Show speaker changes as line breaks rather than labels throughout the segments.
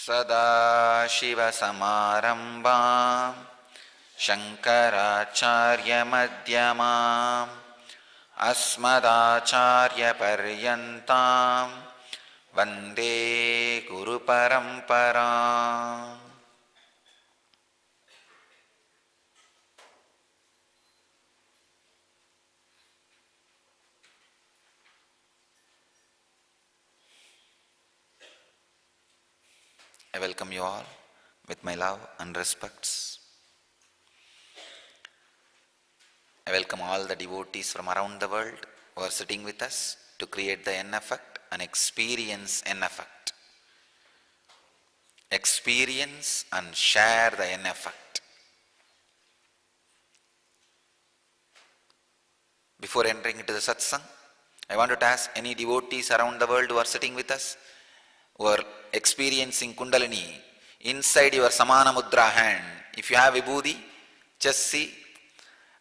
सदाशिवसमारम्भां शङ्कराचार्यमध्यमाम् अस्मदाचार्यपर्यन्तां वन्दे गुरुपरम्पराम्. I welcome you all with my love and respects. I welcome all the devotees from around the world who are sitting with us to create the N effect and experience N effect. Experience and share the N effect. Before entering into the satsang, I wanted to ask any devotees around the world who are sitting with us, who are experiencing Kundalini inside your Samana Mudra hand. If you have Vibhuti, just see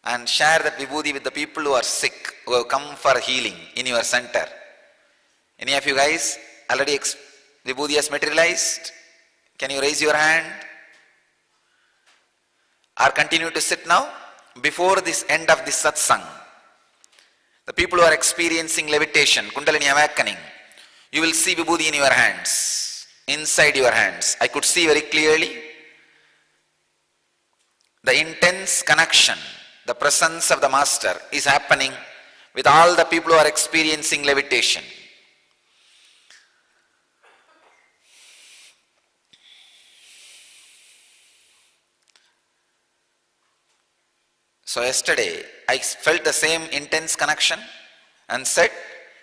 and share that Vibhuti with the people who are sick, who have come for healing in your center. Any of you guys already Vibhuti has materialized? Can you raise your hand? Or continue to sit now? Before this end of this satsang, the people who are experiencing levitation, Kundalini awakening, you will see Vibhuti in your hands, inside your hands. I could see very clearly the intense connection, the presence of the Master is happening with all the people who are experiencing levitation. So yesterday, I felt the same intense connection and said,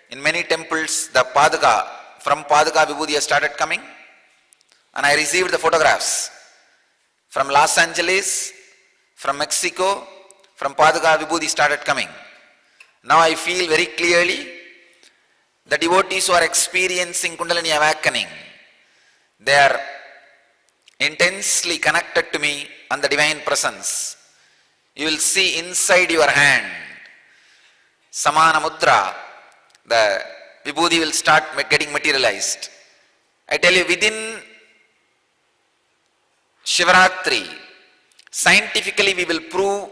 in many temples, the Paduka, from Paduka Vibhuti has started coming, and I received the photographs from Los Angeles, from Mexico, from Paduka Vibhuti started coming. Now I feel very clearly the devotees who are experiencing Kundalini awakening, they are intensely connected to me and the divine presence. You will see inside your hand, Samana Mudra, the Vibhuti will start getting materialized. I tell you, within Shivaratri, scientifically we will prove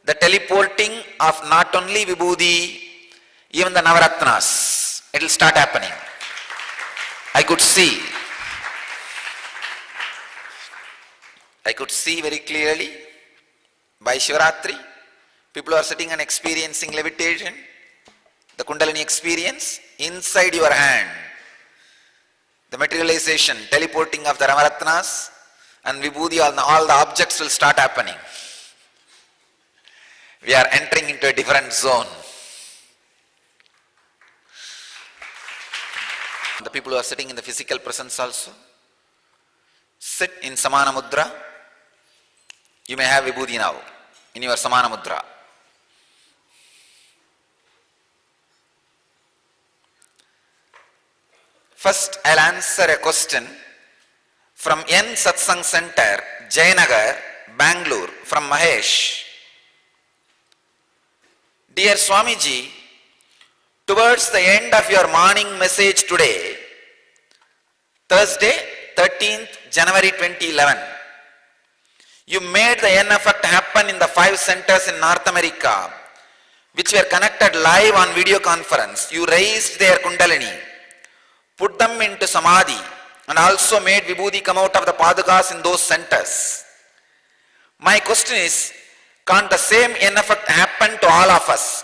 the teleporting of not only Vibhuti, even the Navaratnas. It will start happening. I could see very clearly by Shivaratri, people are sitting and experiencing levitation, the Kundalini experience inside your hand, the materialization, teleporting of the Navaratnas and Vibhuti, all the objects will start happening. We are entering into a different zone. The people who are sitting in the physical presence also, sit in Samana Mudra. You may have Vibhuti now in your Samana Mudra. First, I'll answer a question from N Satsang Center, Jayanagar, Bangalore, from Mahesh. Dear Swamiji, towards the end of your morning message today, Thursday, 13th January 2011, you made the N effect happen in the 5 centers in North America, which were connected live on video conference. You raised their Kundalini, put them into Samadhi, and also made Vibhuti come out of the Padukas in those centers. My question is, can't the same N effect happen to all of us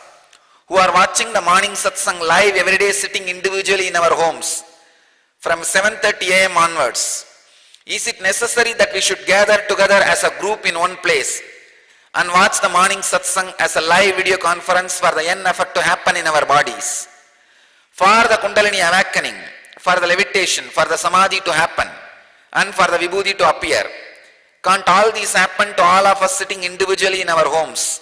who are watching the morning satsang live every day, sitting individually in our homes from 7:30 a.m. onwards? Is it necessary that we should gather together as a group in one place and watch the morning satsang as a live video conference for the N effect to happen in our bodies? For the Kundalini awakening, for the levitation, for the Samadhi to happen, and for the Vibhuti to appear, can't all these happen to all of us sitting individually in our homes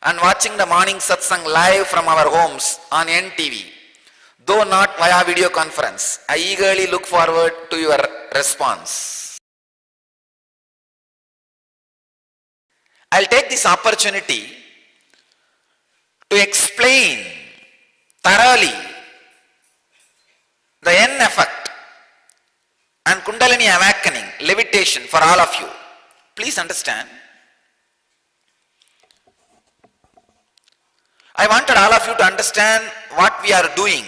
and watching the morning satsang live from our homes on NTV, though not via video conference? I eagerly look forward to your response. I'll take this opportunity to explain thoroughly the N effect and Kundalini awakening, levitation for all of you. Please understand. I wanted all of you to understand what we are doing.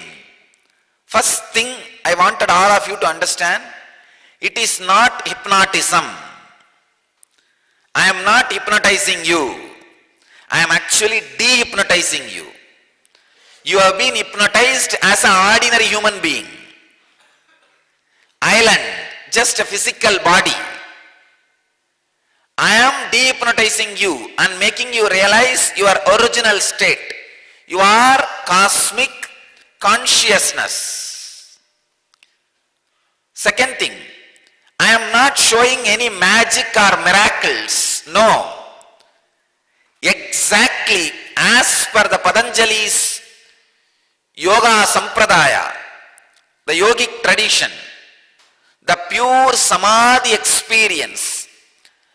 First thing I wanted all of you to understand, it is not hypnotism. I am not hypnotizing you. I am actually de-hypnotizing you. You have been hypnotized as an ordinary human being. Island, just a physical body. I am de-hypnotizing you and making you realize your original state. You are cosmic consciousness. Second thing, I am not showing any magic or miracles. No. Exactly as per the Patanjali's Yoga Sampradaya, the yogic tradition, the pure Samadhi experience,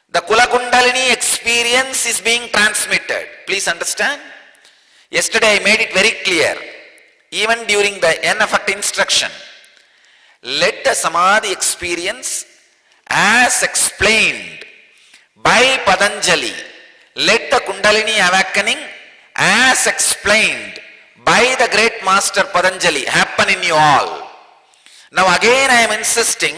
the Kulakundalini experience is being transmitted. Please understand. Yesterday I made it very clear, even during the N-effect instruction. Let the Samadhi experience as explained by Patanjali, let the Kundalini awakening as explained by the great master Patanjali happen in you all. Now again I am insisting,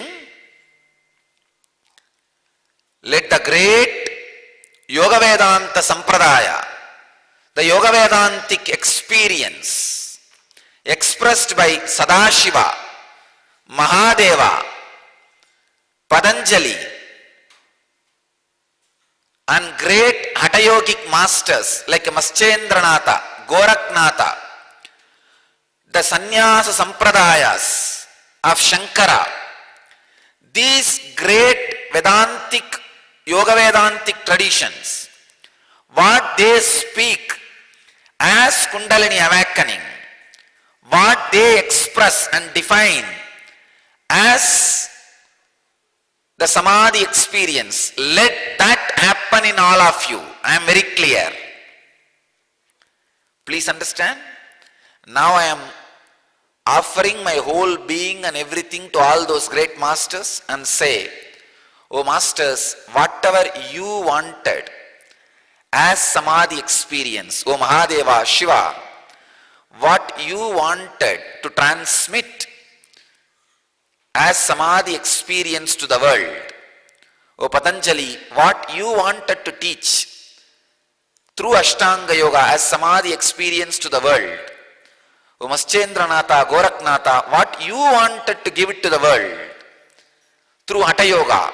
let the great Yoga Vedanta Sampradaya, the Yoga Vedantic experience expressed by Sadashiva, Mahadeva, Patanjali and great Hatha Yogic masters like Maschendranatha, Goraknatha, the Sannyasa Sampradayas of Shankara, these great Vedantic, Yoga Vedantic traditions, what they speak as Kundalini awakening, what they express and define as the Samadhi experience, let that happen in all of you. I am very clear. Please understand. Now I am offering my whole being and everything to all those great masters and say, oh masters, whatever you wanted as Samadhi experience, oh Mahadeva, Shiva, what you wanted to transmit as Samadhi experience to the world, oh Patanjali, what you wanted to teach through Ashtanga Yoga as Samadhi experience to the world, oh Maschendranatha, Goraknatha, what you wanted to give it to the world through Hatha Yoga,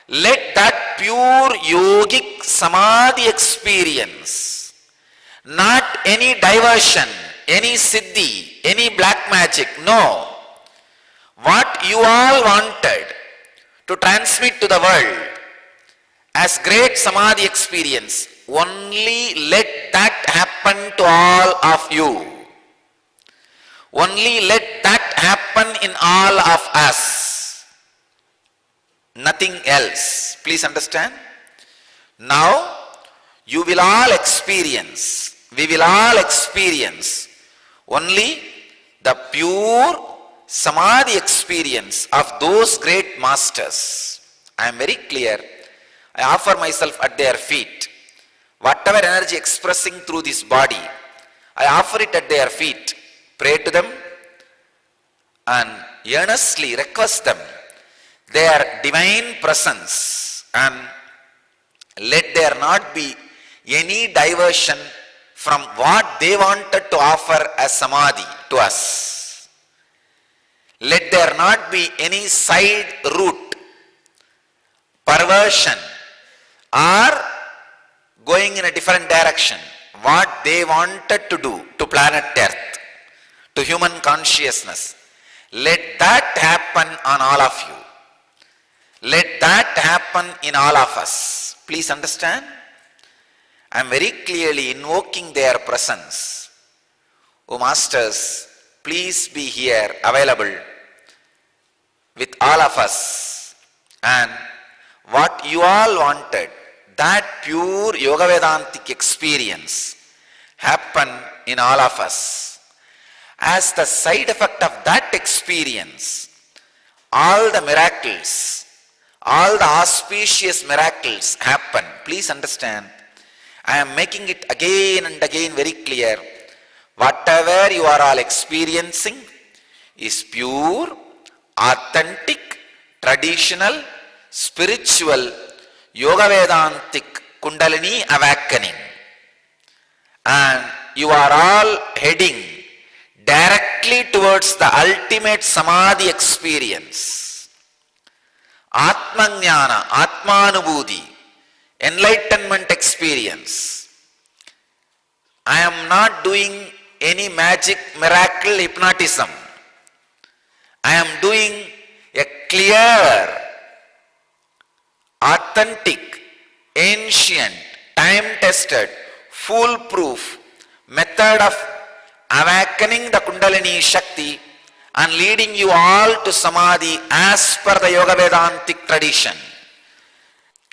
let that pure yogic Samadhi experience, not any diversion, any siddhi, any black magic, no. What you all wanted to transmit to the world as great Samadhi experience, only let that happen to all of you. Only let that happen in all of us. Nothing else. Please understand. Now, you will all experience, we will all experience only the pure Samadhi experience of those great masters. I am very clear. I offer myself at their feet. Whatever energy expressing through this body, I offer it at their feet. Pray to them and earnestly request them their divine presence, and let there not be any diversion from what they wanted to offer as Samadhi to us. Let there not be any side route, perversion, or going in a different direction. What they wanted to do to planet Earth, to human consciousness, let that happen on all of you. Let that happen in all of us. Please understand. I am very clearly invoking their presence. O Masters, please be here available with all of us, and what you all wanted, that pure Yoga Vedantic experience happen in all of us. As the side effect of that experience, all the miracles, all the auspicious miracles happen. Please understand, I am making it again and again very clear. Whatever you are all experiencing is pure, authentic, traditional, spiritual, Yoga Vedantic Kundalini awakening. And you are all heading directly towards the ultimate Samadhi experience. Atmajnana, Atmanubhuti, enlightenment experience. I am not doing any magic, miracle, hypnotism. I am doing a clear, authentic, ancient, time-tested, foolproof method of awakening the Kundalini Shakti and leading you all to Samadhi as per the Yoga Vedantic tradition.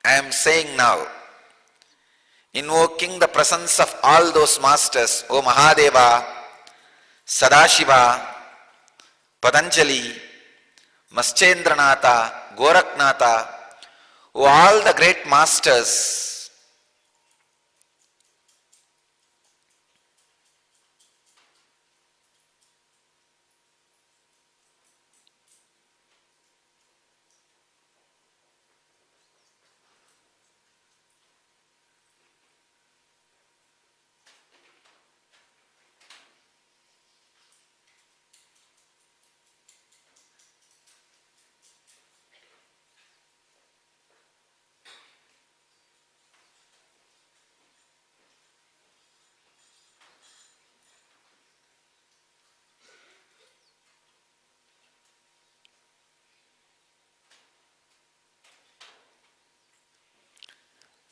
I am saying now, invoking the presence of all those masters, O Mahadeva, Sadashiva, Patanjali, Maschendranatha, Goraknatha, O all the great masters,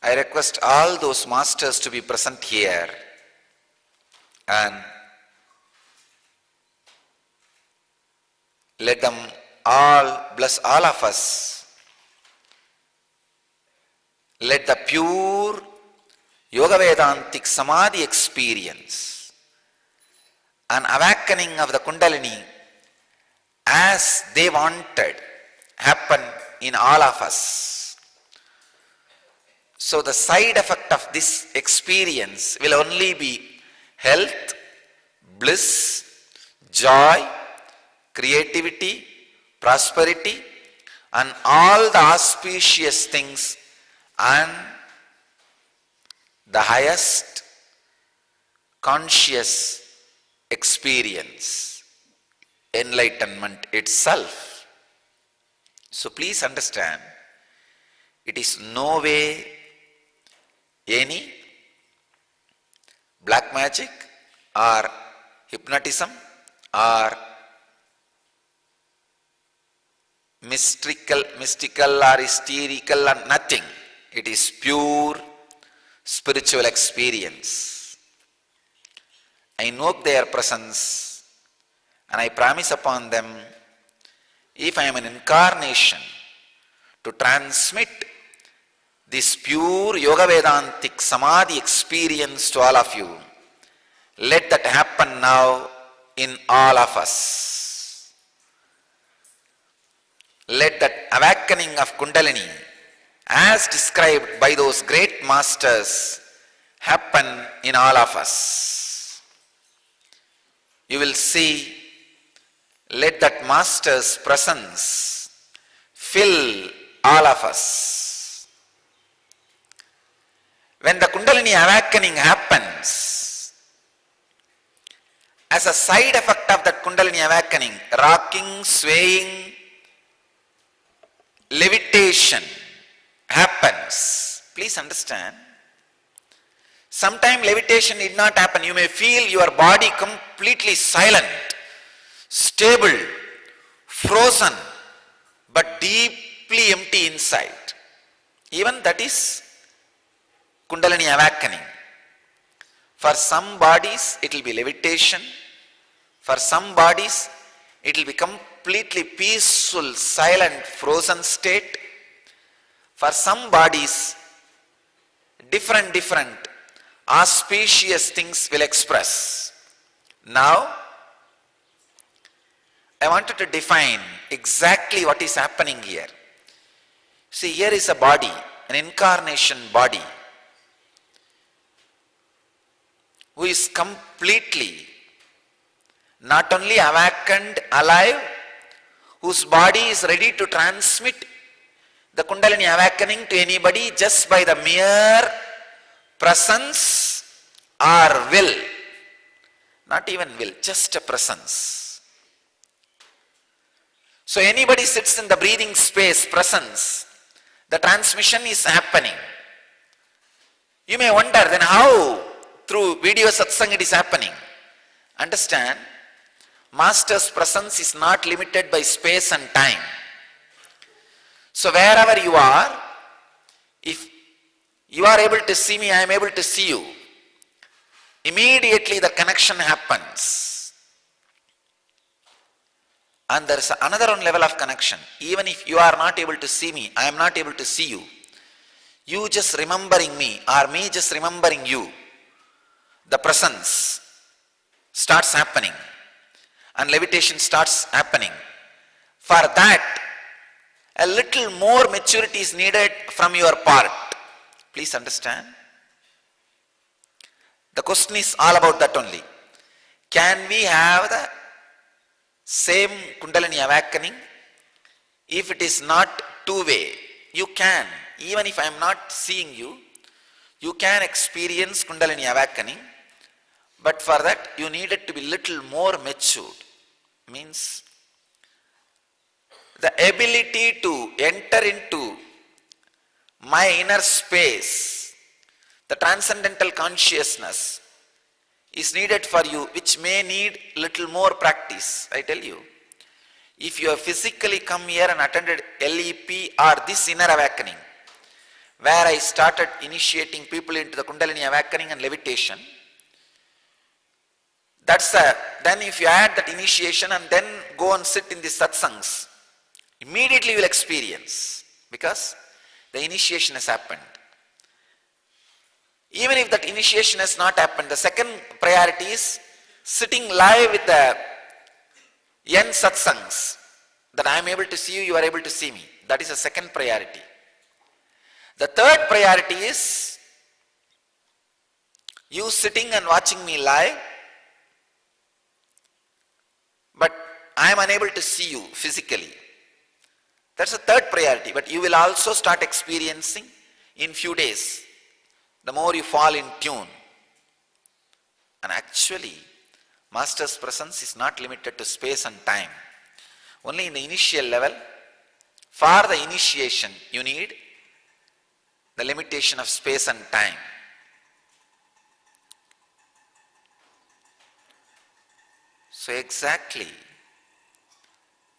I request all those masters to be present here and let them all bless all of us. Let the pure Yoga Vedantic Samadhi experience, an awakening of the Kundalini as they wanted, happen in all of us. So the side effect of this experience will only be health, bliss, joy, creativity, prosperity, and all the auspicious things, and the highest conscious experience, enlightenment itself. So please understand, it is no way any black magic or hypnotism or mystical or hysterical or nothing. It is pure spiritual experience. I invoke their presence and I promise upon them, if I am an incarnation to transmit this pure Yoga Vedantic Samadhi experience to all of you, let that happen now in all of us. Let that awakening of Kundalini, as described by those great masters, happen in all of us. You will see, let that master's presence fill all of us. When the Kundalini awakening happens, as a side effect of that Kundalini awakening, rocking, swaying, levitation happens. Please understand. Sometimes levitation did not happen. You may feel your body completely silent, stable, frozen, but deeply empty inside. Even that is Kundalini awakening. For some bodies it will be levitation. For some bodies it will be completely peaceful, silent, frozen state. For some bodies different auspicious things will express. Now I wanted to define exactly what is happening here. See, here is a body, an incarnation body, who is completely not only awakened, alive, whose body is ready to transmit the Kundalini awakening to anybody just by the mere presence or will. Not even will, just a presence. So anybody sits in the breathing space, presence, the transmission is happening. You may wonder then how through video satsang it is happening. Understand, Master's presence is not limited by space and time. So wherever you are, if you are able to see me, I am able to see you. Immediately the connection happens. And there is another one level of connection. Even if you are not able to see me, I am not able to see you. You just remembering me or me just remembering you, the presence starts happening and levitation starts happening. For that, a little more maturity is needed from your part. Please understand. The question is all about that only. Can we have the same Kundalini awakening? If it is not two-way, you can. Even if I am not seeing you, you can experience Kundalini awakening. But for that, you needed to be little more matured. Means the ability to enter into my inner space, the transcendental consciousness is needed for you, which may need little more practice. I tell you, if you have physically come here and attended LEP or this inner awakening, where I started initiating people into the Kundalini awakening and levitation, then if you add that initiation and then go and sit in the satsangs, immediately you will experience, because the initiation has happened. Even if that initiation has not happened, the second priority is sitting live with the N satsangs, that I am able to see you, you are able to see me. That is the second priority. The third priority is you sitting and watching me live, but I am unable to see you physically. That's the third priority. But you will also start experiencing in few days, the more you fall in tune. And actually, Master's presence is not limited to space and time. Only in the initial level, for the initiation, you need the limitation of space and time. So exactly,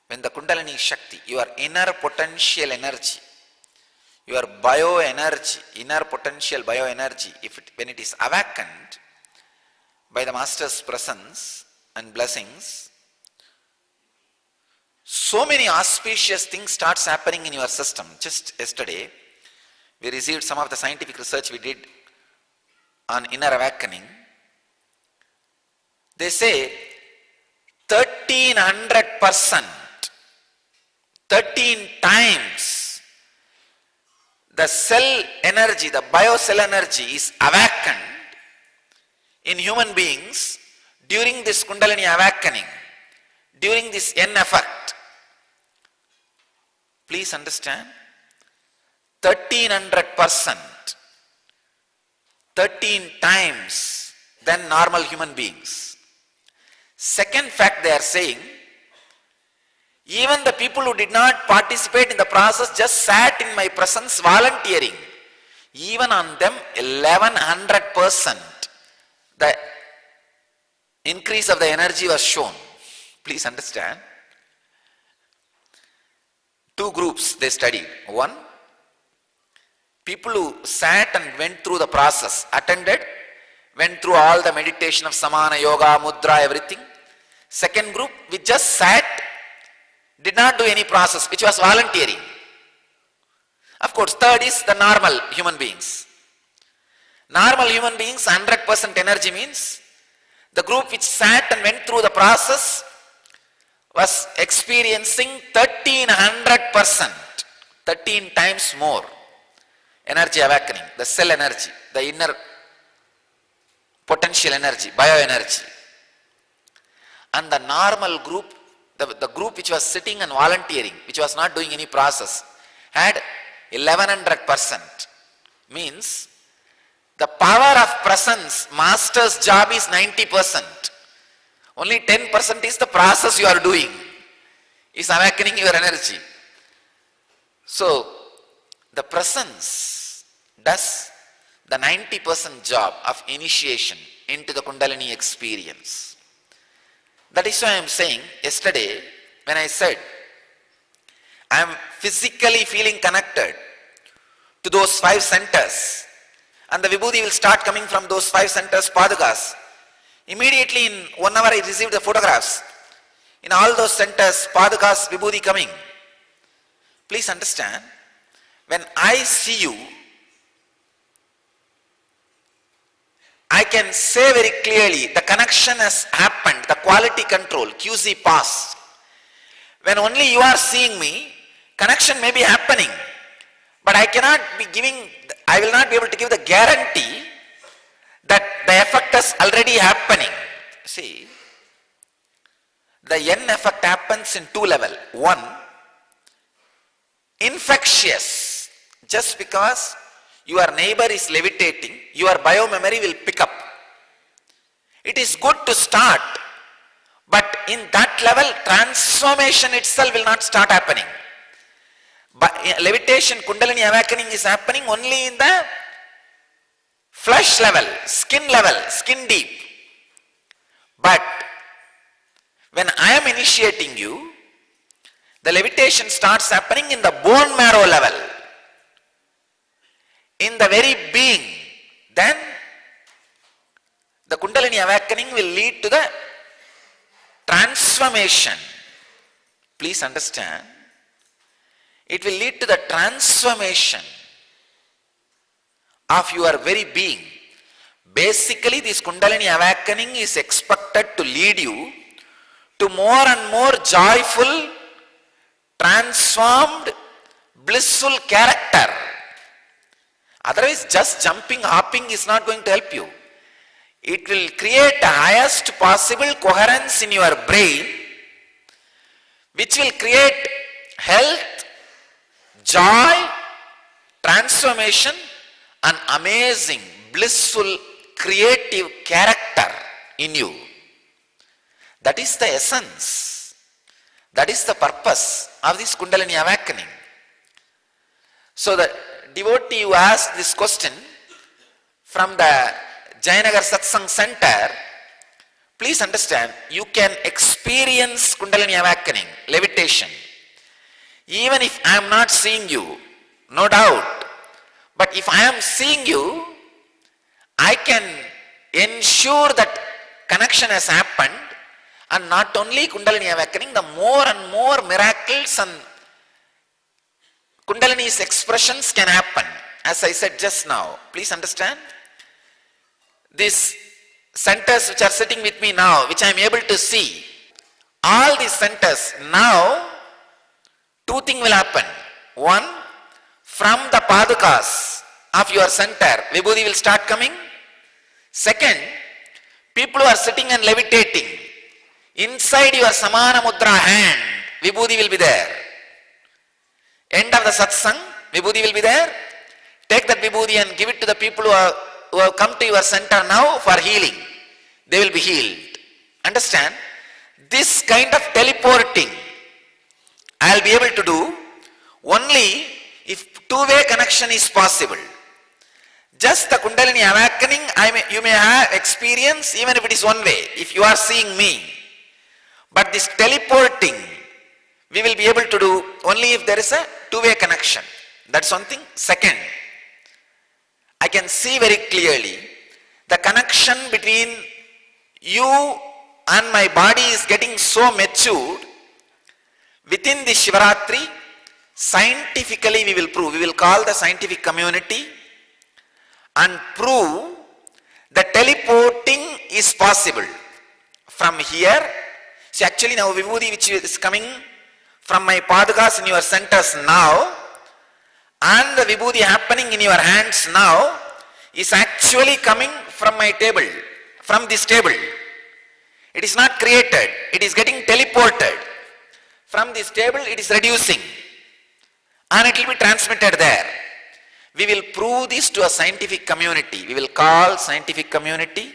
when the Kundalini Shakti, your inner potential energy, your bioenergy, inner potential bioenergy, when it is awakened by the Master's presence and blessings, so many auspicious things starts happening in your system. Just yesterday, we received some of the scientific research we did on inner awakening. They say 1300%, 13 times the cell energy, the biocell energy is awakened in human beings during this Kundalini awakening, during this N effect. Please understand, 1300%, 13 times than normal human beings. Second fact they are saying, even the people who did not participate in the process, just sat in my presence volunteering, even on them 1100% the increase of the energy was shown. Please understand. Two groups they studied. One, people who sat and went through the process, attended, went through all the meditation of Samana, Yoga, Mudra, everything. Second group, we just sat, did not do any process, which was volunteering. Of course, third is the normal human beings. Normal human beings, 100% energy means the group which sat and went through the process was experiencing 1300%, 13 times more energy awakening, the cell energy, the inner potential energy, bioenergy. And the normal group, the group which was sitting and volunteering, which was not doing any process, had 1100%. Means the power of presence, master's job is 90%. Only 10% is the process you are doing, is awakening your energy. So the presence does the 90% job of initiation into the Kundalini experience. That is why I am saying yesterday when I said I am physically feeling connected to those 5 centers, and the Vibhuti will start coming from those 5 centers, Padukas. Immediately in 1 hour I received the photographs. In all those centers, Padukas, Vibhuti coming. Please understand, when I see you, I can say very clearly the connection has happened, the quality control, QC passed. When only you are seeing me, connection may be happening, but I will not be able to give the guarantee that the effect is already happening. See, the N effect happens in 2 levels. 1, infectious. Just because your neighbor is levitating, your biomemory will pick up. It is good to start, but in that level, transformation itself will not start happening. But levitation, Kundalini awakening is happening only in the flesh level, skin deep. But when I am initiating you, the levitation starts happening in the bone marrow level, in the very being. Then the Kundalini awakening will lead to the transformation. Please understand, it will lead to the transformation of your very being. Basically, this Kundalini awakening is expected to lead you to more and more joyful, transformed, blissful character. Otherwise, just jumping, hopping is not going to help you. It will create the highest possible coherence in your brain, which will create health, joy, transformation, and amazing, blissful, creative character in you. That is the essence. That is the purpose of this Kundalini awakening. So the devotee who asked this question from the Jayanagar Satsang Center, please understand, you can experience Kundalini awakening, levitation, even if I am not seeing you, no doubt. But if I am seeing you, I can ensure that connection has happened, and not only Kundalini awakening, the more and more miracles and Kundalini's expressions can happen. As I said just now, please understand, these centers which are sitting with me now, which I am able to see, all these centers now, 2 things will happen. 1, from the Padukas of your center, Vibhuti will start coming. 2nd, people who are sitting and levitating, inside your Samana Mudra hand, Vibhuti will be there. End of the satsang, Vibhuti will be there. Take that Vibhuti and give it to the people who have come to your center now for healing. They will be healed. Understand? This kind of teleporting I will be able to do only if 2-way connection is possible. Just the Kundalini awakening, you may have experience even if it is 1 way, if you are seeing me. But this teleporting, we will be able to do only if there is a 2-way connection. That's one thing. 2nd, I can see very clearly the connection between you and my body is getting so matured. Within this Shivaratri, scientifically we will prove, we will call the scientific community and prove that teleporting is possible from here. See, actually now Vibhuti which is coming from my Padukas in your centers now, and the Vibhuti happening in your hands now is actually coming from my table, from this table. It is not created, it is getting teleported. From this table it is reducing and it will be transmitted there. We will prove this to a scientific community. We will call scientific community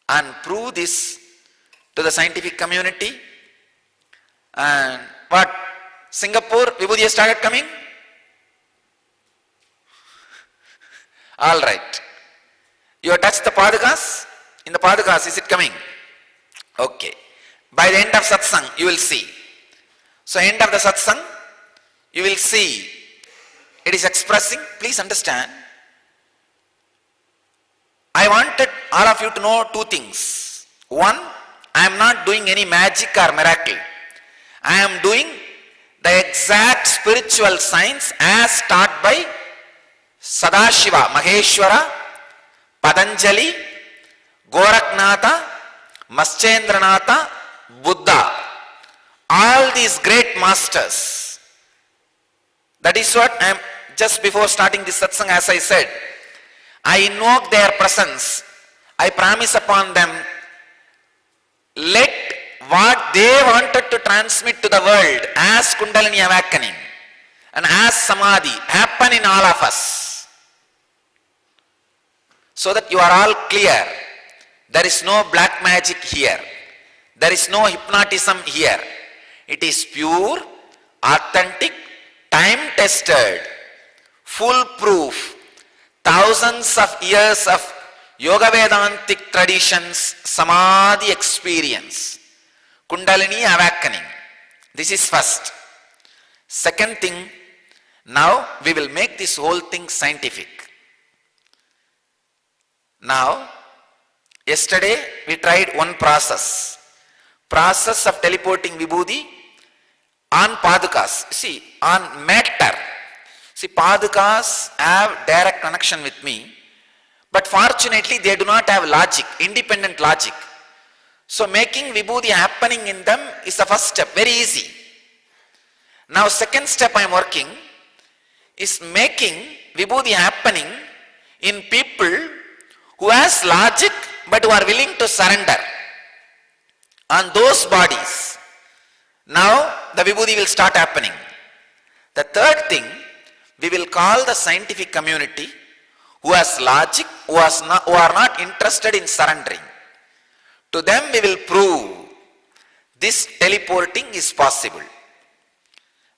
and prove this to the scientific community. And what? Singapore, Vibhuti has started coming? All right. You have touched the Padukas? In the Padukas, is it coming? Okay. By the end of satsang, you will see. So, end of the satsang, you will see it is expressing. Please understand. I wanted all of you to know two things. One, I am not doing any magic or miracle. I am doing the exact spiritual science as taught by Sadashiva, Maheshwara, Patanjali, Goraknatha, Maschendranatha, Buddha. All these great masters. That is what I am, just before starting this satsang, as I said, I invoke their presence. I promise upon them, let what they wanted to transmit to the world as Kundalini awakening and as Samadhi happen in all of us. So that you are all clear. There is no black magic here. There is no hypnotism here. It is pure, authentic, time-tested, foolproof, thousands of years of Yoga Vedantic traditions, Samadhi experience, Kundalini awakening. This is first. Second thing, now we will make this whole thing scientific. Now, yesterday we tried one process of teleporting Vibhuti on Padukas. See, on matter. See, Padukas have direct connection with me, but fortunately they do not have logic, independent logic. So making Vibhuti happening in them is the first step, very easy. Now second step I am working is making Vibhuti happening in people who has logic but who are willing to surrender. On those bodies, now the Vibhuti will start happening. The third thing, we will call the scientific community who has logic, who are not interested in surrendering. To them we will prove this teleporting is possible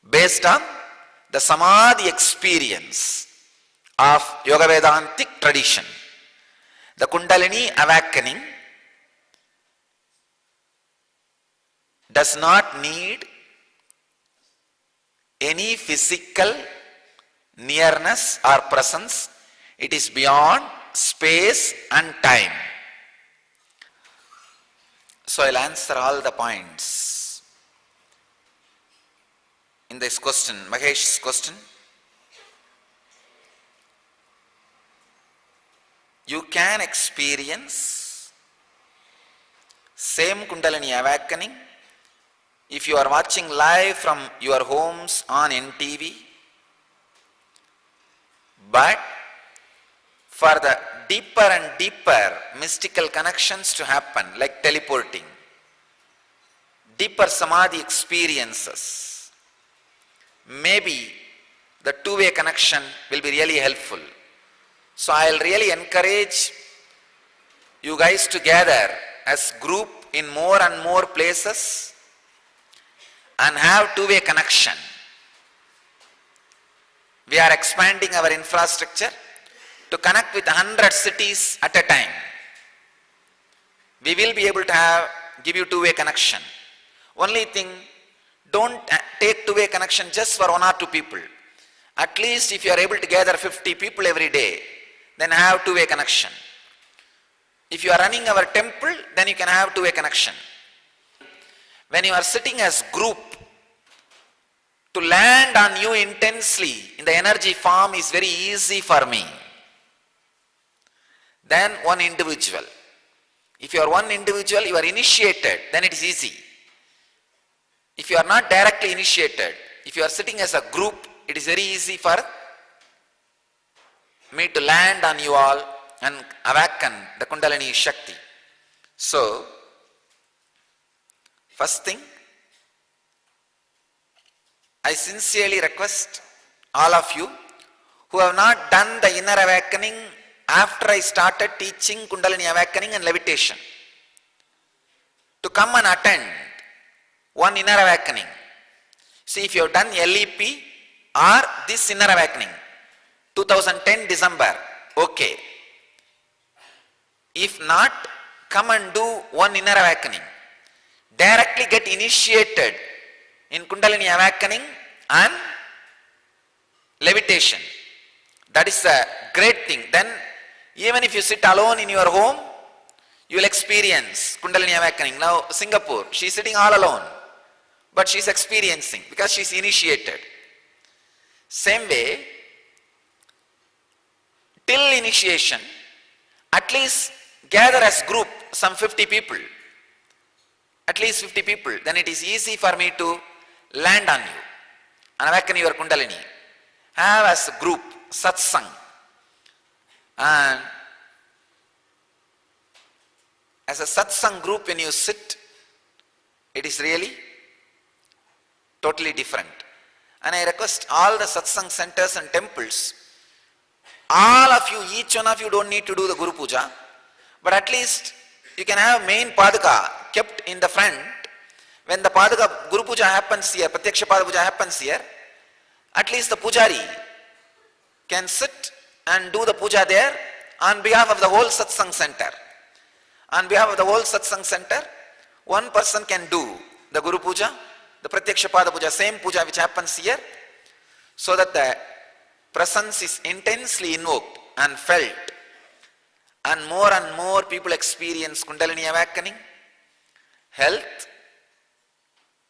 based on the Samadhi experience of Yoga Vedantic tradition. The Kundalini awakening does not need any physical nearness or presence. It is beyond space and time. So I'll answer all the points in this question, Mahesh's question. You can experience same Kundalini awakening if you are watching live from your homes on NTV, but for the deeper and deeper mystical connections to happen, like teleporting, deeper Samadhi experiences, maybe the two-way connection will be really helpful. So I'll really encourage you guys to gather as group in more and more places and have two-way connection. We are expanding our infrastructure to connect with 100 cities at a time. We will be able to give you two-way connection. Only thing, don't take two-way connection just for 1 or 2 people. At least if you are able to gather 50 people every day, then have two-way connection. If you are running our temple, then you can have two-way connection. When you are sitting as group, to land on you intensely in the energy form is very easy for me. Then one individual. If you are one individual, you are initiated, then it is easy. If you are not directly initiated, if you are sitting as a group, it is very easy for me to land on you all and awaken the Kundalini Shakti. So, first thing, I sincerely request all of you who have not done the inner awakening after I started teaching Kundalini awakening and levitation to come and attend one inner awakening. See, if you have done LEP or this inner awakening, 2010 December, okay. If not, come and do one inner awakening. Directly get initiated in Kundalini awakening and levitation. That is a great thing. Then even if you sit alone in your home, you will experience Kundalini awakening. Now Singapore, she is sitting all alone, but she is experiencing because she is initiated. Same way, till initiation, at least gather as group some 50 people. At least 50 people. Then it is easy for me to land on you and awaken your Kundalini. Have as a group satsang. And as a satsang group, when you sit, it is really totally different. And I request all the satsang centers and temples, all of you, each one of you don't need to do the Guru Puja, but at least you can have main Paduka kept in the front. When the Paduka Guru Puja happens here, Pratyaksha Pada Puja happens here, at least the Pujari can sit and do the puja there on behalf of the whole satsang center. On behalf of the whole satsang center, one person can do the Guru Puja, the Pratyaksha Pada Puja, same puja which happens here, so that the presence is intensely invoked and felt, and more people experience Kundalini awakening, health,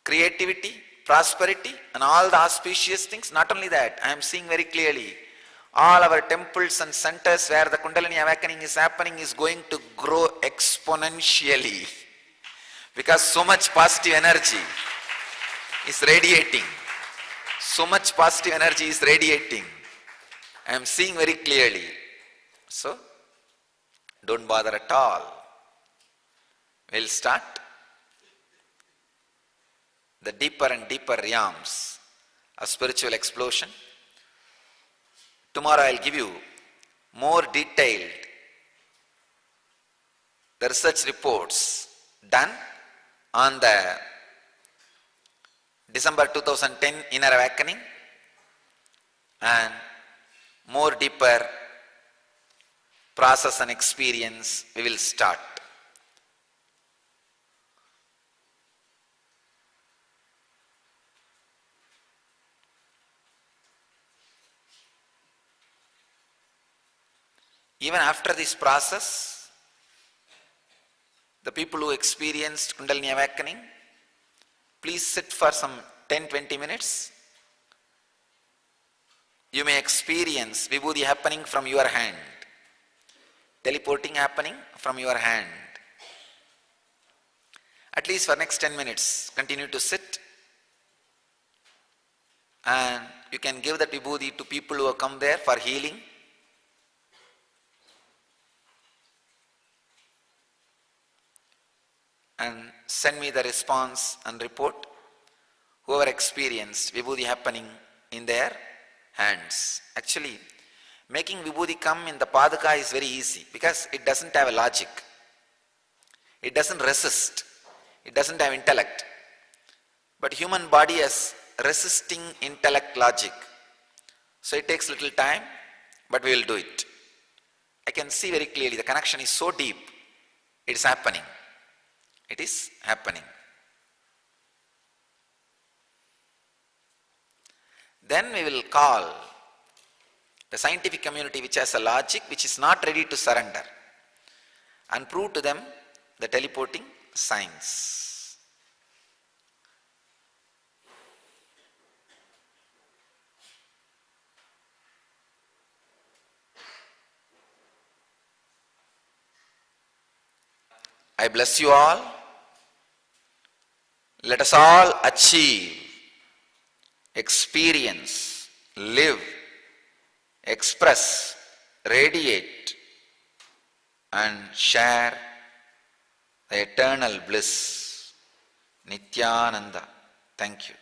creativity, prosperity, and all the auspicious things. Not only that, I am seeing very clearly all our temples and centers where the Kundalini awakening is happening is going to grow exponentially because so much positive energy is radiating. So much positive energy is radiating. I am seeing very clearly. So, don't bother at all. We'll start the deeper and deeper realms of spiritual explosion. Tomorrow I'll give you more detailed the research reports done on the December 2010 inner awakening and more deeper process and experience we will start. Even after this process, the people who experienced Kundalini awakening, please sit for some 10-20 minutes. You may experience Vibhuti happening from your hand, teleporting happening from your hand. At least for next 10 minutes, continue to sit, and you can give that Vibhuti to people who have come there for healing. And send me the response and report, whoever experienced Vibhuti happening in their hands. Actually, making Vibhuti come in the Paduka is very easy because it doesn't have a logic. It doesn't resist. It doesn't have intellect. But human body has resisting intellect logic. So it takes little time, but we will do it. I can see very clearly the connection is so deep, it is happening. It is happening. Then we will call the scientific community which has a logic which is not ready to surrender and prove to them the teleporting science. I bless you all. Let us all achieve, experience, live, express, radiate, and share the eternal bliss. Nityananda. Thank you.